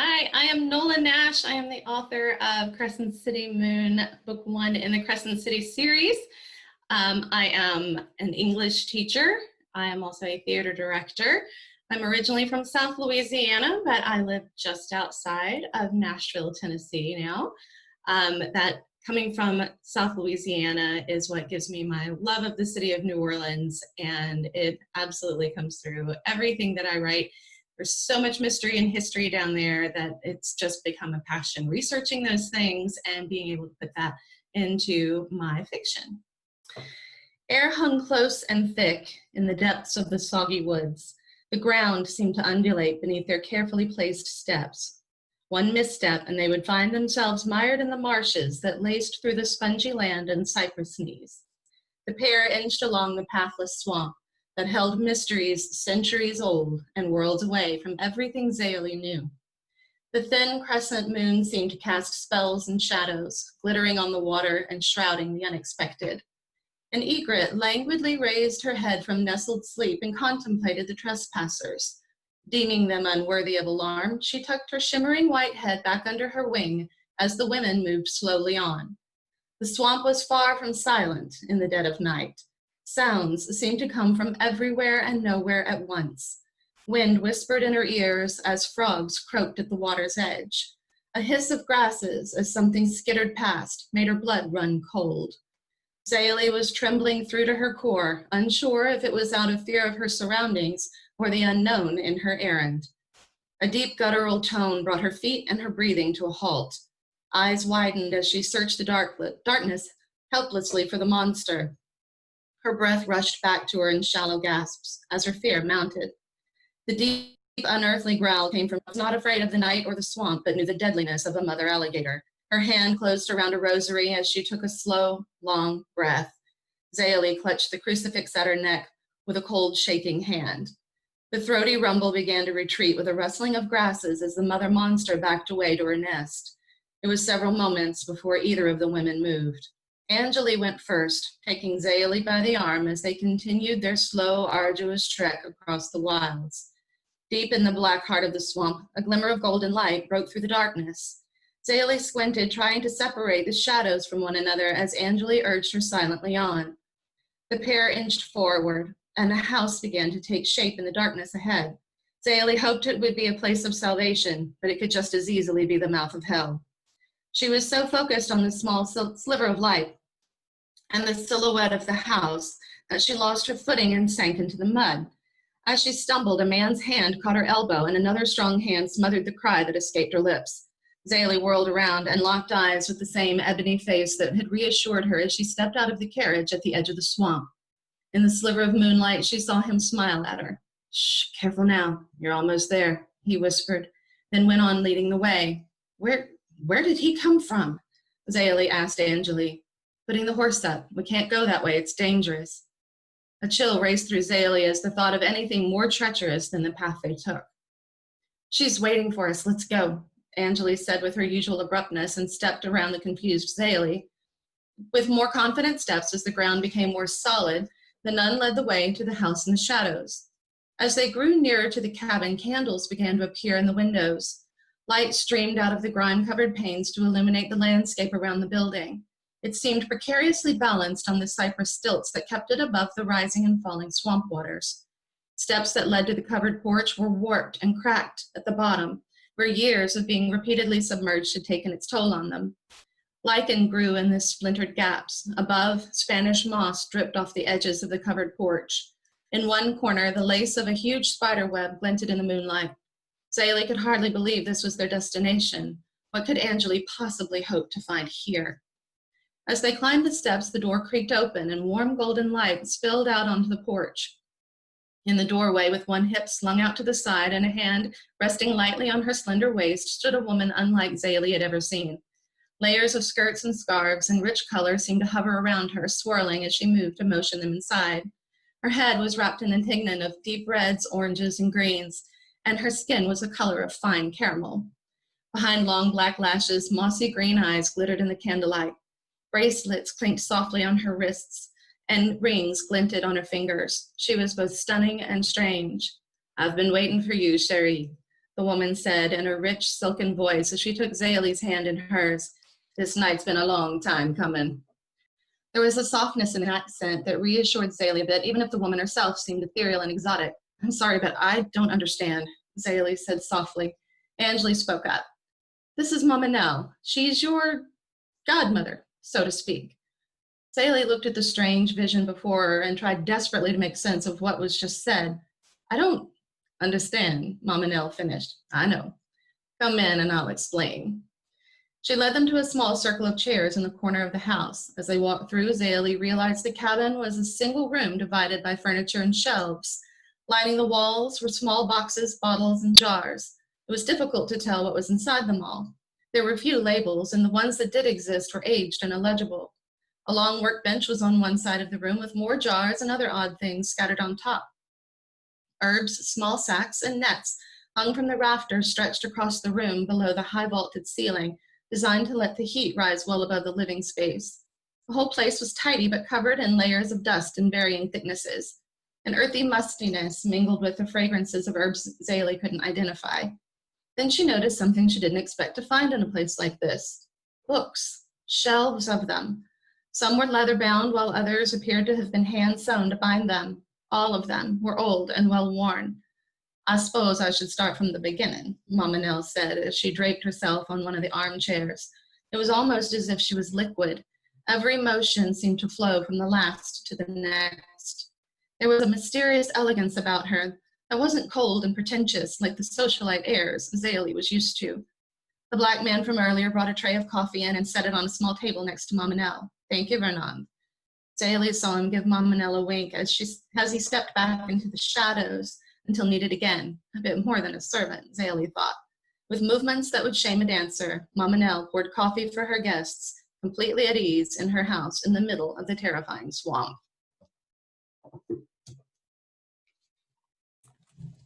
Hi, I am Nola Nash. I am the author of Crescent City Moon, Book 1 in the Crescent City series. I am an English teacher. I am also a theater director. I'm originally from South Louisiana, but I live just outside of Nashville, Tennessee now. That coming from South Louisiana is what gives me my love of the city of New Orleans, and it absolutely comes through everything that I write. There's so much mystery and history down there that it's just become a passion, researching those things and being able to put that into my fiction. Air hung close and thick in the depths of the soggy woods. The ground seemed to undulate beneath their carefully placed steps. One misstep and they would find themselves mired in the marshes that laced through the spongy land and cypress knees. The pair inched along the pathless swamp that held mysteries centuries old and worlds away from everything Zélie knew. The thin crescent moon seemed to cast spells and shadows, glittering on the water and shrouding the unexpected. An egret languidly raised her head from nestled sleep and contemplated the trespassers. Deeming them unworthy of alarm, she tucked her shimmering white head back under her wing as the women moved slowly on. The swamp was far from silent in the dead of night. Sounds seemed to come from everywhere and nowhere at once. Wind whispered in her ears as frogs croaked at the water's edge. A hiss of grasses as something skittered past made her blood run cold. Zélie was trembling through to her core, unsure if it was out of fear of her surroundings or the unknown in her errand. A deep guttural tone brought her feet and her breathing to a halt. Eyes widened as she searched the darkness helplessly for the monster. Her breath rushed back to her in shallow gasps as her fear mounted. The deep, unearthly growl came from not afraid of the night or the swamp, but knew the deadliness of a mother alligator. Her hand closed around a rosary as she took a slow, long breath. Zélie clutched the crucifix at her neck with a cold, shaking hand. The throaty rumble began to retreat with a rustling of grasses as the mother monster backed away to her nest. It was several moments before either of the women moved. Angeli went first, taking Zélie by the arm as they continued their slow, arduous trek across the wilds. Deep in the black heart of the swamp, a glimmer of golden light broke through the darkness. Zélie squinted, trying to separate the shadows from one another as Angeli urged her silently on. The pair inched forward, and a house began to take shape in the darkness ahead. Zélie hoped it would be a place of salvation, but it could just as easily be the mouth of hell. She was so focused on the small sliver of light and the silhouette of the house that she lost her footing and sank into the mud. As she stumbled, a man's hand caught her elbow and another strong hand smothered the cry that escaped her lips. Zélie whirled around and locked eyes with the same ebony face that had reassured her as she stepped out of the carriage at the edge of the swamp. In the sliver of moonlight, she saw him smile at her. "Shh, careful now, you're almost there," he whispered, then went on leading the way. Where did he come from?" Zélie asked Angeli. "Putting the horse up. We can't go that way, it's dangerous." A chill raced through Zélie as the thought of anything more treacherous than the path they took. "She's waiting for us, let's go," Angeli said with her usual abruptness and stepped around the confused Zélie. With more confident steps as the ground became more solid, the nun led the way to the house in the shadows. As they grew nearer to the cabin, candles began to appear in the windows. Light streamed out of the grime-covered panes to illuminate the landscape around the building. It seemed precariously balanced on the cypress stilts that kept it above the rising and falling swamp waters. Steps that led to the covered porch were warped and cracked at the bottom, where years of being repeatedly submerged had taken its toll on them. Lichen grew in the splintered gaps. Above, Spanish moss dripped off the edges of the covered porch. In one corner, the lace of a huge spider web glinted in the moonlight. Zélie could hardly believe this was their destination. What could Angeli possibly hope to find here? As they climbed the steps, the door creaked open and warm golden light spilled out onto the porch. In the doorway, with one hip slung out to the side and a hand resting lightly on her slender waist, stood a woman unlike Zélie had ever seen. Layers of skirts and scarves and rich color seemed to hover around her, swirling as she moved to motion them inside. Her head was wrapped in a tignon of deep reds, oranges, and greens, and her skin was the color of fine caramel. Behind long black lashes, mossy green eyes glittered in the candlelight. Bracelets clinked softly on her wrists, and rings glinted on her fingers. She was both stunning and strange. "I've been waiting for you, chérie." the woman said in her rich, silken voice as she took Zaylee's hand in hers. "This night's been a long time coming." There was a softness in her accent that reassured Zaylee a bit, even if the woman herself seemed ethereal and exotic. "I'm sorry, but I don't understand," Zaylee said softly. Anjali spoke up. "This is Mama Nell. She's your godmother, so to speak." Zaylee looked at the strange vision before her and tried desperately to make sense of what was just said. "I don't understand," Mama Nell finished. "I know. Come in and I'll explain." She led them to a small circle of chairs in the corner of the house. As they walked through, Zaylee realized the cabin was a single room divided by furniture and shelves. Lining the walls were small boxes, bottles, and jars. It was difficult to tell what was inside them all. There were few labels, and the ones that did exist were aged and illegible. A long workbench was on one side of the room with more jars and other odd things scattered on top. Herbs, small sacks, and nets hung from the rafters stretched across the room below the high vaulted ceiling, designed to let the heat rise well above the living space. The whole place was tidy but covered in layers of dust in varying thicknesses. An earthy mustiness mingled with the fragrances of herbs Zaylee couldn't identify. Then she noticed something she didn't expect to find in a place like this. Books, shelves of them. Some were leather-bound, while others appeared to have been hand-sewn to bind them. All of them were old and well-worn. "I suppose I should start from the beginning," Mama Nell said as she draped herself on one of the armchairs. It was almost as if she was liquid. Every motion seemed to flow from the last to the next. There was a mysterious elegance about her that wasn't cold and pretentious like the socialite airs Zaylee was used to. The black man from earlier brought a tray of coffee in and set it on a small table next to Mama Nell. "Thank you, Vernon." Zaylee saw him give Mama Nell a wink as he stepped back into the shadows until needed again, a bit more than a servant, Zaylee thought. With movements that would shame a dancer, Mama Nell poured coffee for her guests, completely at ease in her house in the middle of the terrifying swamp.